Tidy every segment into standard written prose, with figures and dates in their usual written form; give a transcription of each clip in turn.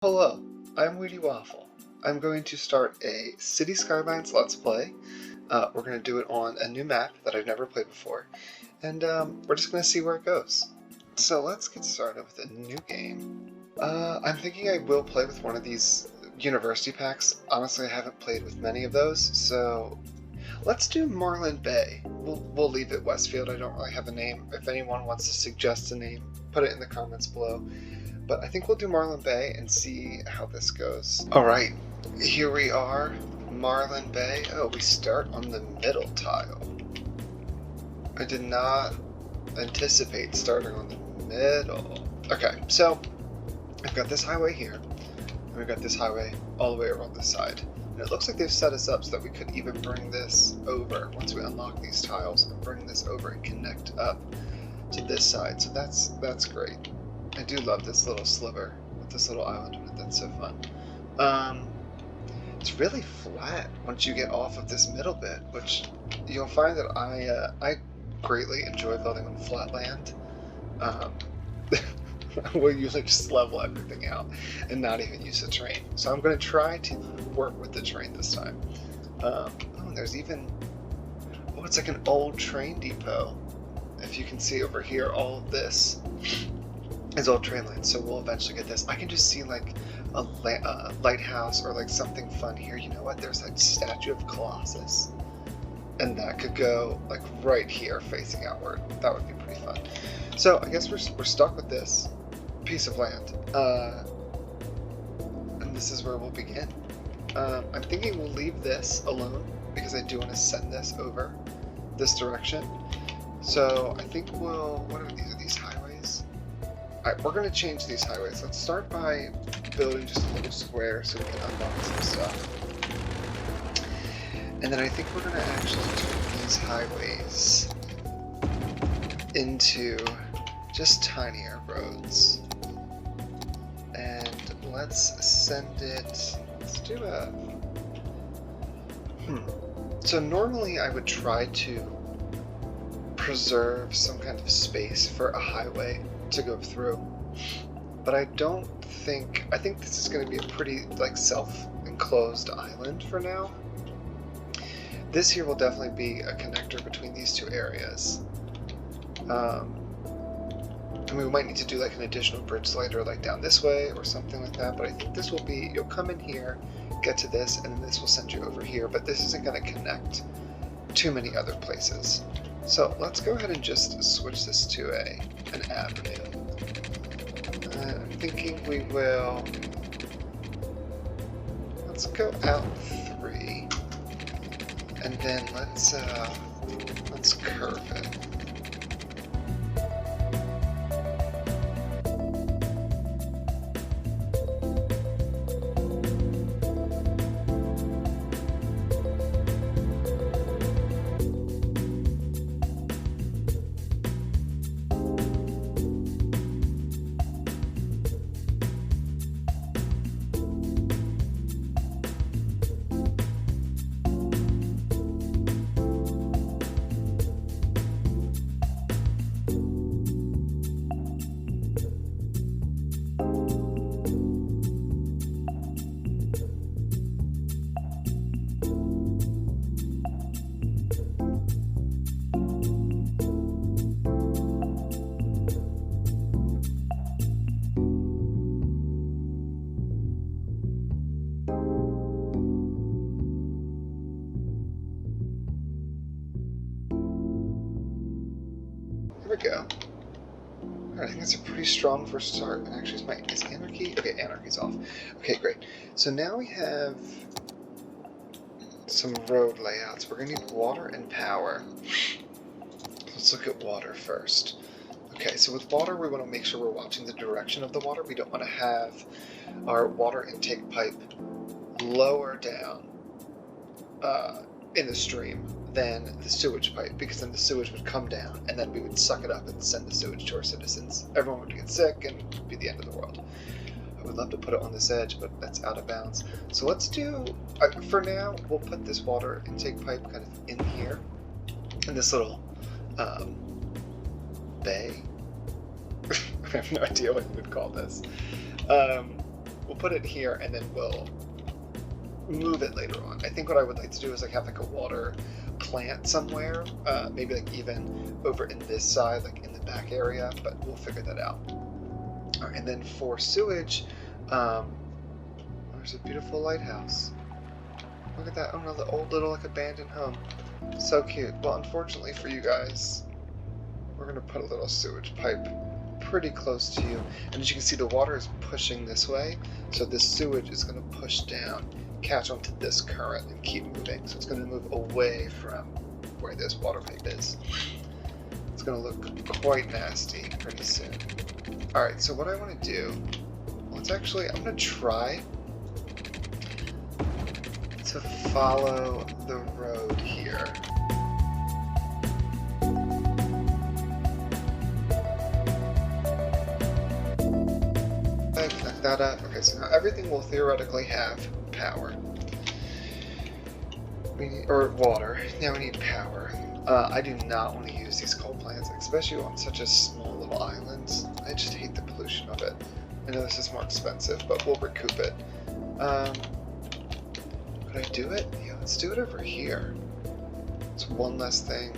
Hello, I'm WheatyWaffle. I'm going to start a City Skylines Let's Play. We're going to do it on a new map that I've never played before, and we're just going to see where it goes. So let's get started with a new game. I'm thinking I will play with one of these university packs. Honestly, I haven't played with many of those, so let's do Marlin Bay. We'll leave it Westfield. I don't really have a name. If anyone wants to suggest a name, put it in the comments below. But I think we'll do Marlin Bay and see how this goes. Alright, here we are, Marlin Bay. Oh, we start on the middle tile. I did not anticipate starting on the middle. Okay, so I've got this highway here, and we've got this highway all the way around this side. And it looks like they've set us up so that we could even bring this over once we unlock these tiles and bring this over and connect up to this side. So that's great. I do love this little sliver with this little island on it. That's so fun. It's really flat once you get off of this middle bit, which you'll find that I greatly enjoy building on flat land. We'll usually just level everything out and not even use the terrain. So I'm going to try to work with the terrain this time. Oh, there's even... Oh, it's like an old train depot. If you can see over here, all of this is old train lines, so we'll eventually get this. I can just see like a lighthouse or like something fun here. You know what? There's like statue of Colossus, and that could go like right here facing outward. That would be pretty fun. So I guess we're stuck with this piece of land, and this is where we'll begin. I'm thinking we'll leave this alone because I do want to send this over this direction. So I think we'll... What are these? Are these highways? Alright, we're going to change these highways. Let's start by building just a little square so we can unlock some stuff. And then I think we're going to actually turn these highways into just tinier roads. And let's send it... Let's do a... So normally I would try to preserve some kind of space for a highway to go through, but I don't think... I think this is going to be a pretty like self-enclosed island for now. This here will definitely be a connector between these two areas. I mean, we might need to do like an additional bridge later, like down this way or something like that, but I think this will be... You'll come in here, get to this, and then this will send you over here, but this isn't going to connect too many other places. So let's go ahead and just switch this to an avenue. I'm thinking we will... Let's go out 3, and then let's curve it. There we go. Alright, I think that's a pretty strong first start. Actually, is Anarchy? Okay, Anarchy's off. Okay, great. So now we have some road layouts. We're going to need water and power. Let's look at water first. Okay, so with water, we want to make sure we're watching the direction of the water. We don't want to have our water intake pipe lower down in the stream than the sewage pipe, because then the sewage would come down and then we would suck it up and send the sewage to our citizens. Everyone would get sick and it would be the end of the world. I would love to put it on this edge, but that's out of bounds. So let's do, for now, we'll put this water intake pipe kind of in here, in this little bay. I have no idea what you would call this. we'll put it here and then we'll move it later on. I think what I would like to do is like have like a water plant somewhere, maybe like even over in this side, like in the back area, but we'll figure that out. All right, and then for sewage, there's a beautiful lighthouse. Look at that. Oh no, the old little like abandoned home. So cute. Well, unfortunately for you guys, we're gonna put a little sewage pipe pretty close to you. And as you can see, the water is pushing this way, so this sewage is gonna push down, catch onto this current and keep moving. So it's gonna move away from where this water pipe is. It's gonna look quite nasty pretty soon. All right, so what I wanna do, I'm gonna try to follow the road here. Connect that up. Okay, so now everything will theoretically have power. Or water. Now we need power. I do not want to use these coal plants, especially on such a small little island. I just hate the pollution of it. I know this is more expensive, but we'll recoup it. Could I do it? Yeah, let's do it over here. It's one less thing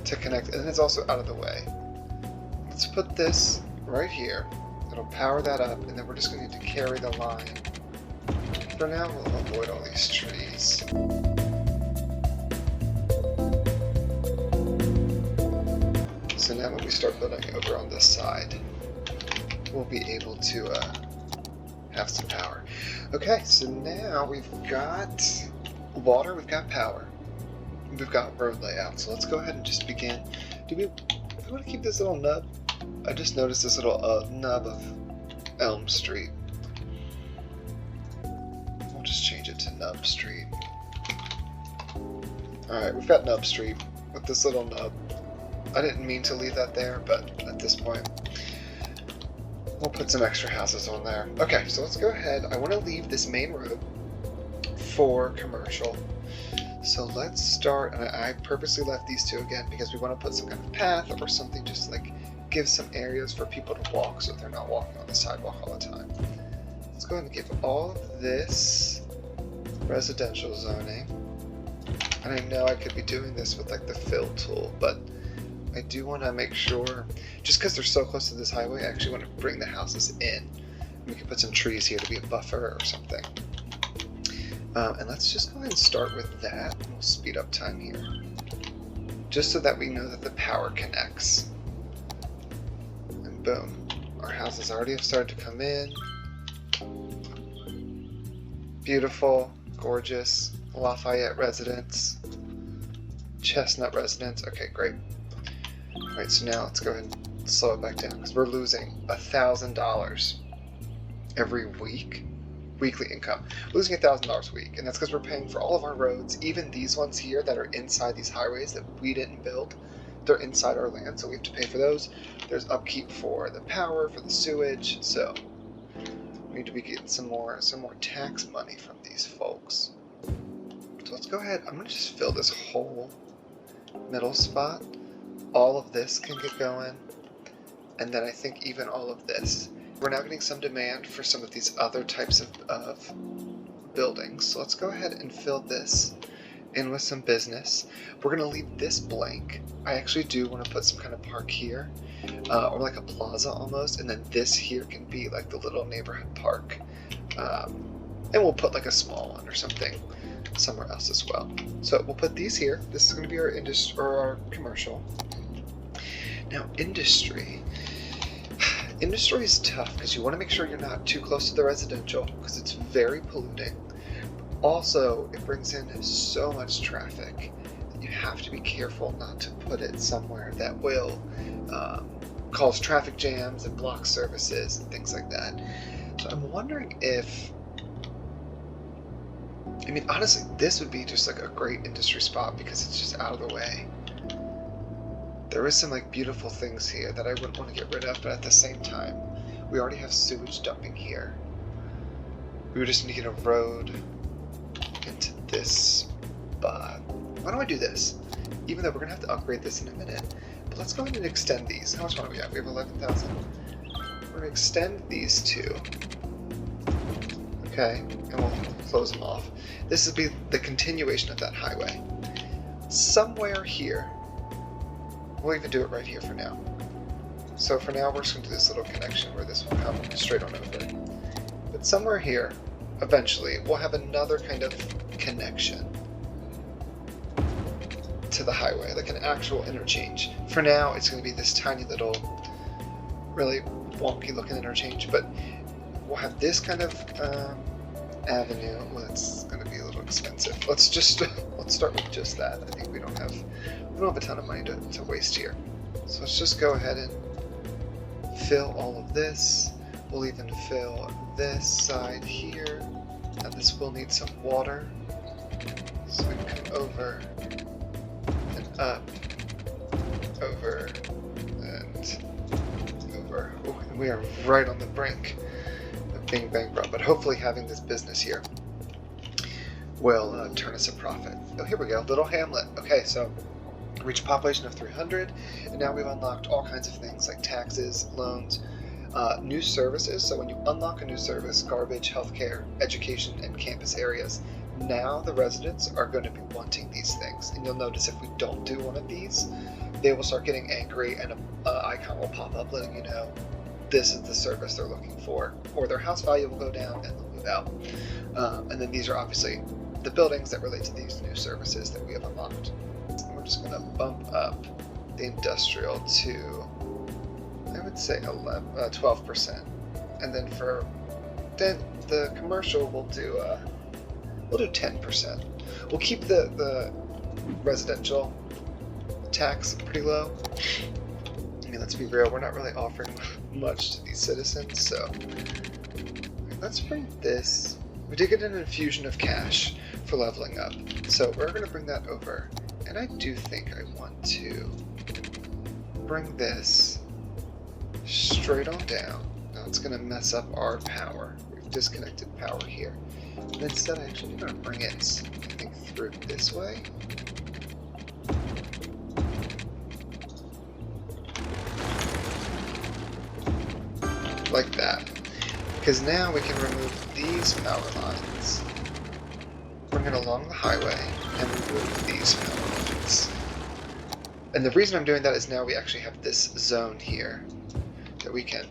to connect, and it's also out of the way. Let's put this right here. It'll power that up, and then we're just going to need to carry the line. For now, we'll avoid all these trees. So now when we start building over on this side, we'll be able to have some power. Okay, so now we've got water, we've got power, we've got road layout. So let's go ahead and just begin. Do we want to keep this little nub? I just noticed this little nub of Elm Street. We'll just change it to Nub Street. Alright, we've got Nub Street with this little nub. I didn't mean to leave that there, but at this point, we'll put some extra houses on there. Okay, so let's go ahead. I want to leave this main road for commercial. So let's start, and I purposely left these two again because we want to put some kind of path or something, just like give some areas for people to walk so they're not walking on the sidewalk all the time. Let's go ahead and give all of this residential zoning. And I know I could be doing this with like the fill tool, but I do want to make sure, just because they're so close to this highway, I actually want to bring the houses in. We can put some trees here to be a buffer or something. And let's just go ahead and start with that. We'll speed up time here. Just so that we know that the power connects. And boom. Our houses already have started to come in. Beautiful, gorgeous. Lafayette residence. Chestnut residence. Okay, great. Alright, so now let's go ahead and slow it back down because we're losing $1,000 every week. Weekly income. We're losing $1,000 a week, and that's because we're paying for all of our roads, even these ones here that are inside these highways that we didn't build. They're inside our land, so we have to pay for those. There's upkeep for the power, for the sewage, so we need to be getting some more tax money from these folks. So let's go ahead. I'm going to just fill this whole middle spot. All of this can get going, and then I think even all of this. We're now getting some demand for some of these other types of buildings. So let's go ahead and fill this in with some business. We're going to leave this blank. I actually do want to put some kind of park here, or like a plaza almost, and then this here can be like the little neighborhood park. And we'll put like a small one or something somewhere else as well. So we'll put these here. This is going to be our industry or our commercial. Now industry. Industry is tough because you want to make sure you're not too close to the residential because it's very polluting. Also, it brings in so much traffic that you have to be careful not to put it somewhere that will cause traffic jams and block services and things like that. So I'm wondering if, I mean, honestly, this would be just like a great industry spot because it's just out of the way. There is some like beautiful things here that I wouldn't want to get rid of, but at the same time, we already have sewage dumping here. We would just need to get a road into this spot. Why don't I do this? Even though we're going to have to upgrade this in a minute. But let's go ahead and extend these. How much money do we have? We have 11,000. We're going to extend these two. Okay, and we'll close them off. This would be the continuation of that highway. Somewhere here, we'll even do it right here for now. So for now, we're just going to do this little connection where this will come straight on over. But somewhere here, eventually, we'll have another kind of connection to the highway, like an actual interchange. For now, it's going to be this tiny little, really wonky looking interchange, but we'll have this kind of avenue. Well, it's going to be a little expensive. Let's start with just that. I think we don't have a ton of money to waste here. So let's just go ahead and fill all of this. We'll even fill this side here. And this will need some water. So we can come over and up, over and over. Ooh, and we are right on the brink of being bankrupt, but hopefully having this business here will turn us a profit. Oh, here we go, little hamlet. Okay, so reach a population of 300, and now we've unlocked all kinds of things like taxes, loans, new services. So when you unlock a new service, garbage, healthcare, education, and campus areas, now the residents are going to be wanting these things. And you'll notice if we don't do one of these, they will start getting angry, and an icon will pop up letting you know this is the service they're looking for, or their house value will go down and they'll move out. And then these are obviously the buildings that relate to these new services that we have unlocked. We're just going to bump up the industrial to, I would say 12%, and then for the commercial we'll do 10%. We'll keep the residential tax pretty low. I mean, let's be real, we're not really offering much to these citizens, so let's bring this. We did get an infusion of cash for leveling up, so we're going to bring that over. And I do think I want to bring this straight on down. Now it's going to mess up our power. We've disconnected power here. And instead, actually, I'm going to bring it, I think, through this way. Like that. Because now we can remove these power lines, bring it along the highway, and remove these power lines. And the reason I'm doing that is now we actually have this zone here that we can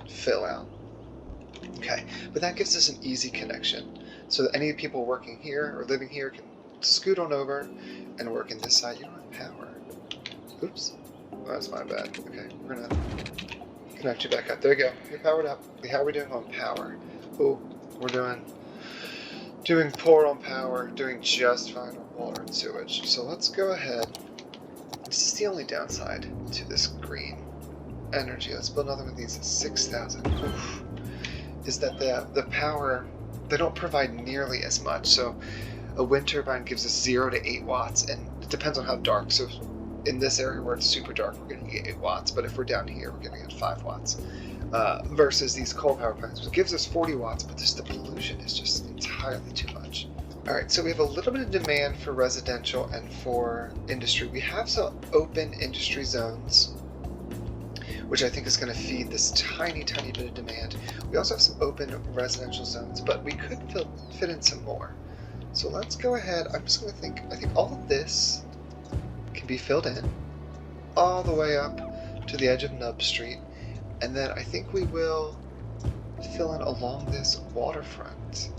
fill out. Okay, but that gives us an easy connection, so that any people working here or living here can scoot on over and work in this side. You don't have power. Oops. Oh, that's my bad. Okay, we're gonna connect you back up. There you go. You're powered up. How are we doing on power? Oh, we're doing poor on power, doing just fine on water and sewage. So let's go ahead. This is the only downside to this green energy. Let's build another one of these at 6,000. Oof. Is that the power, they don't provide nearly as much. So a wind turbine gives us 0 to 8 watts, and it depends on how dark. So in this area where it's super dark, we're going to get 8 watts, but if we're down here, we're going to get 5 watts. Versus these coal power plants, which gives us 40 watts, but just the pollution is just entirely too much. Alright, so we have a little bit of demand for residential and for industry. We have some open industry zones, which I think is going to feed this tiny bit of demand. We also have some open residential zones, but we could fit in some more. So let's go ahead. I'm just going to think, I think all of this can be filled in all the way up to the edge of Nub Street, and then I think we will fill in along this waterfront.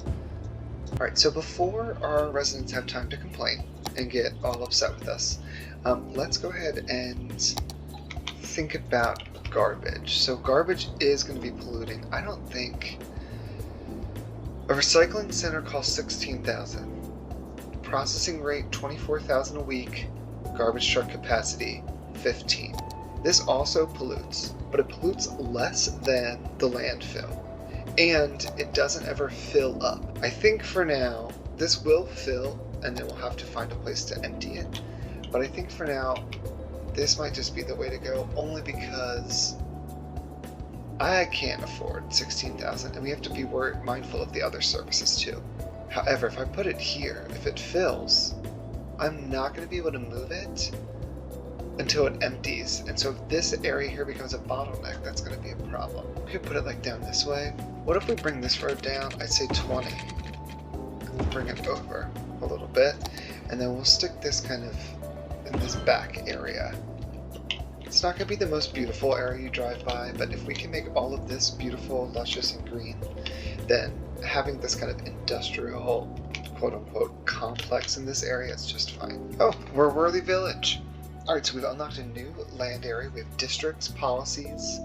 Alright, so before our residents have time to complain and get all upset with us, let's go ahead and think about garbage. So garbage is going to be polluting. I don't think a recycling center costs 16,000. Processing rate 24,000 a week. Garbage truck capacity 15. This also pollutes, but it pollutes less than the landfill, and it doesn't ever fill up. I think for now this will fill, and then we'll have to find a place to empty it. But I think for now this might just be the way to go, only because I can't afford 16,000, and we have to be mindful of the other services too. However, if I put it here, if it fills, I'm not going to be able to move it until it empties. And so if this area here becomes a bottleneck, that's going to be a problem. We could put it like down this way. What if we bring this road down? I'd say 20. And we'll bring it over a little bit. And then we'll stick this kind of in this back area. It's not going to be the most beautiful area you drive by, but if we can make all of this beautiful, luscious, and green, then having this kind of industrial, quote-unquote, complex in this area is just fine. Oh, we're Worthy Village. Alright, so we've unlocked a new land area. We have districts, policies.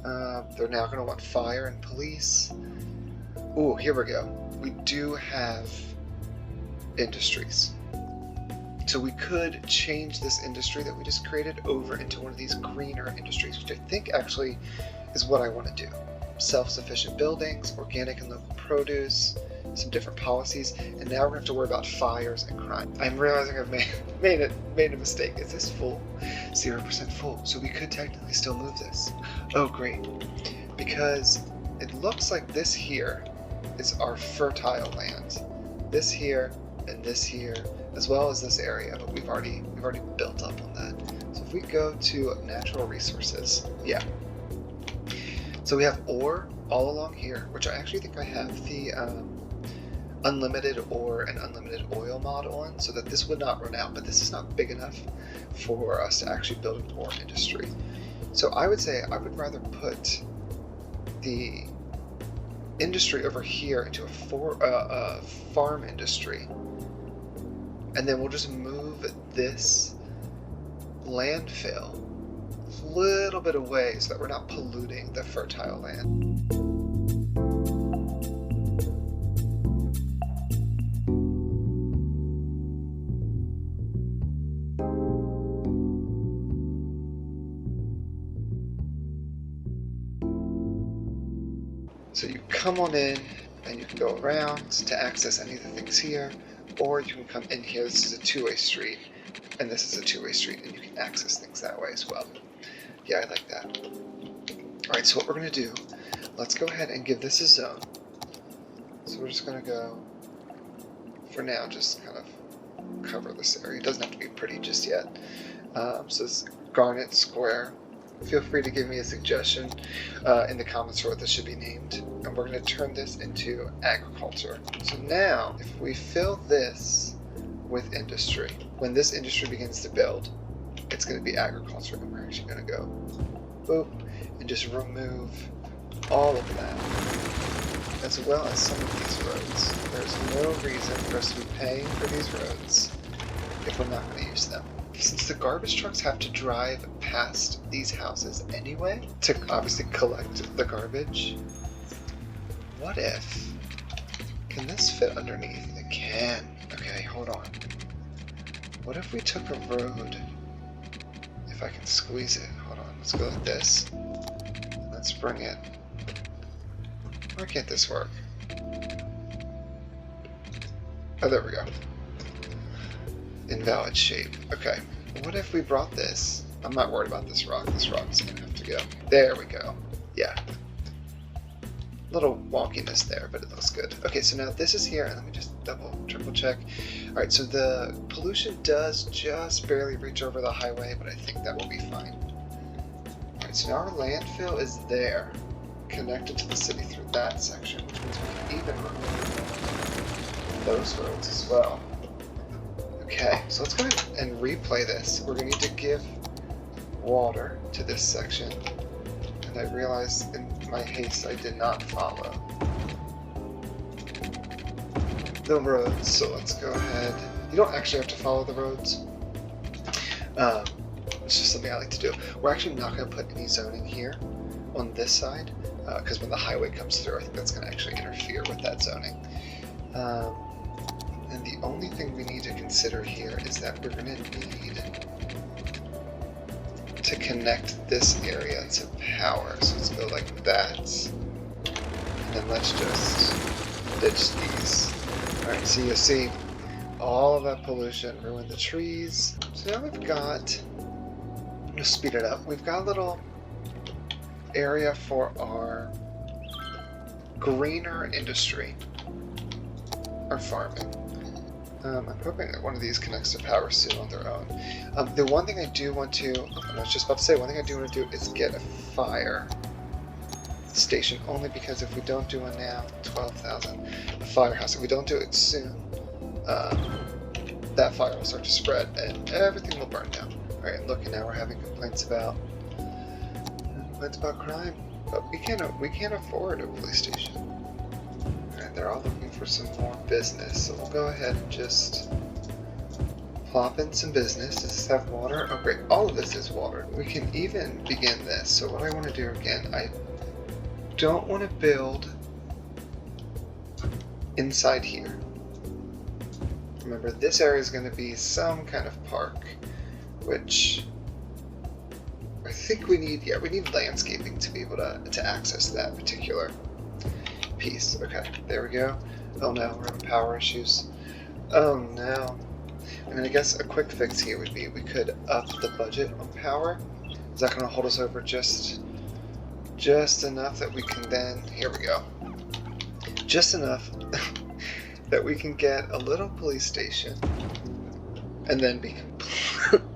They're now going to want fire and police. Ooh, here we go. We do have industries. So we could change this industry that we just created over into one of these greener industries, which I think actually is what I want to do. Self-sufficient buildings, organic and local produce, some different policies, and now we're going to have to worry about fires and crime. I'm realizing I've made a mistake. Is this full? 0% full. So we could technically still move this. Oh, great. Because it looks like this here is our fertile land. This here and this here, as well as this area, but we've already built up on that. So if we go to natural resources, yeah. So we have ore all along here, which I actually think I have the unlimited ore and unlimited oil mod on, so that this would not run out, but this is not big enough for us to actually build an ore industry. So I would say I would rather put the industry over here into a farm industry, and then we'll just move this landfill a little bit away so that we're not polluting the fertile land. So you come on in and you can go around to access any of the things here, or you can come in here. This is a two-way street, and this is a two-way street, and you can access things that way as well. Yeah, I like that. Alright, so what we're going to do, let's go ahead and give this a zone. So we're just going to go, for now, just kind of cover this area. It doesn't have to be pretty just yet. So it's Garnet Square. Feel free to give me a suggestion in the comments for what this should be named. And we're going to turn this into agriculture. So now, if we fill this with industry, when this industry begins to build, it's going to be agriculture. And we're actually going to go boop and just remove all of that, as well as some of these roads. There's no reason for us to be paying for these roads if we're not going to use them. Since the garbage trucks have to drive past these houses anyway to obviously collect the garbage, what if, can this fit underneath? It can. Okay, hold on. What if we took a road, if I can squeeze it, hold on, let's go like this, and let's bring it, why can't this work? Oh, there we go. Invalid shape. Okay. What if we brought this? I'm not worried about this rock. This rock is going to have to go. There we go. Yeah. Little wonkiness there, but it looks good. Okay, so now this is here, and let me just triple check. Alright, so the pollution does just barely reach over the highway, but I think that will be fine. Alright, so now our landfill is there, connected to the city through that section, which means we can even remove those roads as well. Okay, so let's go ahead and replay this. We're going to need to give water to this section. And I realized in my haste I did not follow the roads. So let's go ahead. You don't actually have to follow the roads. It's just something I like to do. We're actually not going to put any zoning here on this side, because when the highway comes through, I think that's going to actually interfere with that zoning. And the only thing we need to consider here is that we're going to need to connect this area to power. So let's go like that. And then let's just ditch these. Alright, so you see all of that pollution ruined the trees. So now we've got, I'm going to speed it up, we've got a little area for our greener industry, our farming. I'm hoping that one of these connects to power soon on their own. The one thing I do want to, I was just about to say, one thing I do want to do is get a fire station, only because if we don't do one now, 12,000, a firehouse, if we don't do it soon, that fire will start to spread and everything will burn down. Alright, look, and now we're having complaints about crime, but we can't afford a police station. Alright, they're all looking for some more business, so we'll go ahead and just plop in some business. Does this have water? Oh great, all of this is water. We can even begin this. So what I want to do again, I don't want to build inside here. Remember, this area is going to be some kind of park, which I think we need, we need landscaping to be able to access that particular piece. Okay, there we go. Oh no, we're having power issues. Oh no. I mean, I guess a quick fix here would be we could up the budget on power. Is that going to hold us over just enough that we can then, here we go, just enough that we can get a little police station and then be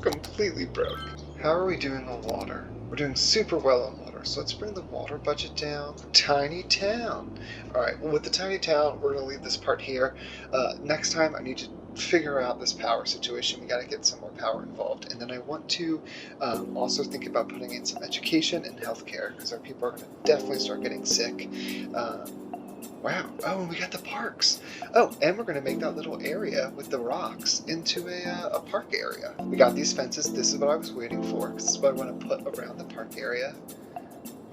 completely broke. How are we doing on water? We're doing super well on water, so let's bring the water budget down. Tiny town. Alright, well with the tiny town, we're going to leave this part here. Next time I need to figure out this power situation. We got to get some more power involved, and then I want to also think about putting in some education and healthcare, because our people are going to definitely start getting sick. Wow. Oh, and we got the parks. Oh, and we're going to make that little area with the rocks into a park area. We got these fences. This is what I was waiting for. This is what I want to put around the park area.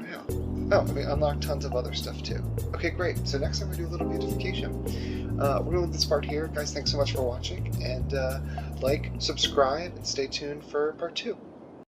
Wow. Oh, and we unlocked tons of other stuff too. Okay, great. So next time we do a little beautification. We're going to leave this part here. Guys, thanks so much for watching. And like, subscribe, and stay tuned for part 2.